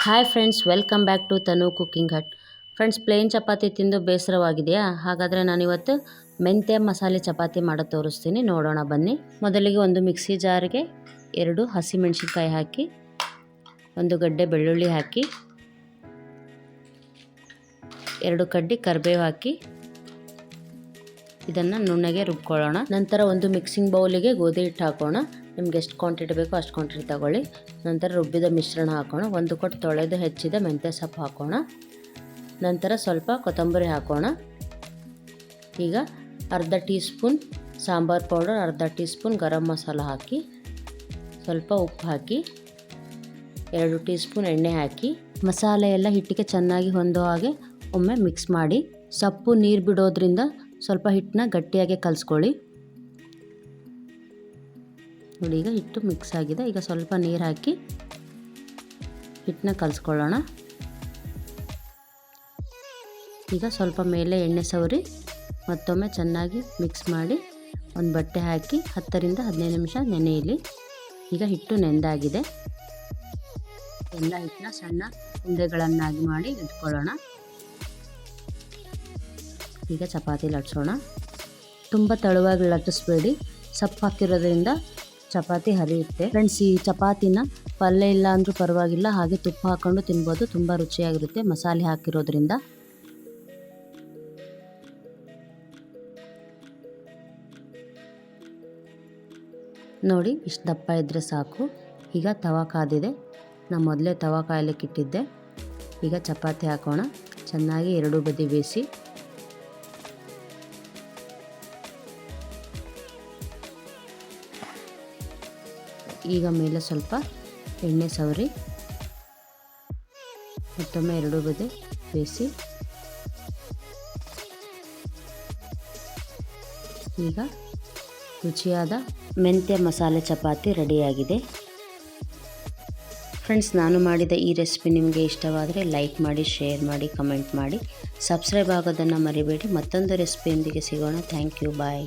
Hi friends, welcome back to Tanu cooking hut. Friends, plain chapati ತಿಂದು ಬೇಸರವಾಗಿದೆಯಾ? ಹಾಗಾದರೆ ನಾನಿವತ್ತು ಮೆಂತ್ಯ ಮಸಾಲೆ ಚಪಾತಿ ಮಾಡೋದು ತೋರಿಸ್ತೀನಿ, ನೋಡೋಣ ಬನ್ನಿ. ಮೊದಲಿಗೆ ಒಂದು ಮಿಕ್ಸಿ ಜಾರಿಗೆ 2 ಹಸಿಮೆಣಸಿನ್ಕಾಯಿ ಹಾಕಿ, 1 ಗಡ್ಡೆ ಬೆಳ್ಳುಳ್ಳಿ ಹಾಕಿ, 2 ಕಡ್ಡಿ ಕರಿಬೇವು ಹಾಕಿ ಇದನ್ನು ನುಣ್ಣಗೆ ರುಬ್ಕೊಳ್ಳೋಣ. ನಂತರ ಒಂದು ಮಿಕ್ಸಿಂಗ್ ಬೌಲಿಗೆ ಗೋಧಿ ಹಿಟ್ಟು ಹಾಕೋಣ. ನಿಮ್ಗೆ ಎಷ್ಟು ಕ್ವಾಂಟಿಟಿ ಬೇಕೋ ಅಷ್ಟು ಕ್ವಾಂಟಿಟಿ ತಗೊಳ್ಳಿ. ನಂತರ ರುಬ್ಬಿದ ಮಿಶ್ರಣ ಹಾಕೋಣ. 1 ಕೊಟ್ಟು ತೊಳೆದು ಹೆಚ್ಚಿದ ಮೆಂತ್ಯ ಸೊಪ್ಪು ಹಾಕೋಣ. ನಂತರ ಸ್ವಲ್ಪ ಕೊತ್ತಂಬರಿ ಹಾಕೋಣ. ಈಗ ಅರ್ಧ ಟೀ ಸ್ಪೂನ್ ಸಾಂಬಾರು ಪೌಡರ್, ಅರ್ಧ ಟೀ ಸ್ಪೂನ್ ಗರಂ ಮಸಾಲ ಹಾಕಿ, ಸ್ವಲ್ಪ ಉಪ್ಪು ಹಾಕಿ, 2 ಟೀ ಸ್ಪೂನ್ ಎಣ್ಣೆ ಹಾಕಿ ಮಸಾಲೆ ಎಲ್ಲ ಹಿಟ್ಟಿಗೆ ಚೆನ್ನಾಗಿ ಹೊಂದೋ ಹಾಗೆ ಒಮ್ಮೆ ಮಿಕ್ಸ್ ಮಾಡಿ. ಸೊಪ್ಪು ನೀರು ಬಿಡೋದ್ರಿಂದ ಸ್ವಲ್ಪ ಹಿಟ್ಟನ್ನ ಗಟ್ಟಿಯಾಗಿ ಕಲಿಸ್ಕೊಳ್ಳಿ. ನೋಡಿ, ಈಗ ಹಿಟ್ಟು ಮಿಕ್ಸ್ ಆಗಿದೆ. ಈಗ ಸ್ವಲ್ಪ ನೀರು ಹಾಕಿ ಹಿಟ್ಟನ್ನ ಕಲಿಸ್ಕೊಳ್ಳೋಣ. ಈಗ ಸ್ವಲ್ಪ ಮೇಲೆ ಎಣ್ಣೆ ಸವರಿ ಮತ್ತೊಮ್ಮೆ ಚೆನ್ನಾಗಿ ಮಿಕ್ಸ್ ಮಾಡಿ ಒಂದು ಬಟ್ಟೆ ಹಾಕಿ 10 ರಿಂದ 15 ನಿಮಿಷ ನೆನೆಯಲಿ. ಈಗ ಹಿಟ್ಟು ನೆಂದಾಗಿದೆ. ಎಲ್ಲ ಹಿಟ್ಟನ್ನ ಸಣ್ಣ ಉಂಡೆಗಳನ್ನಾಗಿ ಮಾಡಿ ಇಟ್ಕೊಳ್ಳೋಣ. ಈಗ ಚಪಾತಿ ಲಟ್ಸೋಣ. ತುಂಬ ತೆಳುವಾಗಿ ಲಟ್ಟಿಸ್ಬೇಡಿ, ಸೊಪ್ಪು ಹಾಕಿರೋದ್ರಿಂದ ಚಪಾತಿ ಹರಿಯುತ್ತೆ. ಫ್ರೆಂಡ್ಸ್, ಈ ಚಪಾತಿನ ಪಲ್ಯ ಇಲ್ಲ ಅಂದರೂ ಪರವಾಗಿಲ್ಲ, ಹಾಗೆ ತುಪ್ಪ ಹಾಕ್ಕೊಂಡು ತಿನ್ಬೋದು. ತುಂಬ ರುಚಿಯಾಗಿರುತ್ತೆ ಮಸಾಲೆ ಹಾಕಿರೋದ್ರಿಂದ. ನೋಡಿ, ಇಷ್ಟು ದಪ್ಪ ಇದ್ದರೆ ಸಾಕು. ಈಗ ತವಾ ಕಾದಿದೆ. ನಾನು ಮೊದಲೇ ತವಾ ಕಾಯಲಿಕ್ಕೆ ಇಟ್ಟಿದ್ದೆ. ಈಗ ಚಪಾತಿ ಹಾಕೋಣ. ಚೆನ್ನಾಗಿ 2 ಬದಿ ಬೇಯಿಸಿ. ಈಗ ಮೇಲೆ ಸ್ವಲ್ಪ ಎಣ್ಣೆ ಸವರಿ ಮತ್ತೊಮ್ಮೆ 2 ಬದಿ ಬೇಯಿಸಿ. ಈಗ ರುಚಿಯಾದ ಮೆಂತ್ಯ ಮಸಾಲೆ ಚಪಾತಿ ರೆಡಿಯಾಗಿದೆ. ಫ್ರೆಂಡ್ಸ್, ನಾನು ಮಾಡಿದ ಈ ರೆಸಿಪಿ ನಿಮಗೆ ಇಷ್ಟವಾದರೆ ಲೈಕ್ ಮಾಡಿ, ಶೇರ್ ಮಾಡಿ, ಕಮೆಂಟ್ ಮಾಡಿ, ಸಬ್ಸ್ಕ್ರೈಬ್ ಆಗೋದನ್ನು ಮರಿಬೇಡಿ. ಮತ್ತೊಂದು ರೆಸಿಪಿಯೊಂದಿಗೆ ಸಿಗೋಣ. Thank you, bye.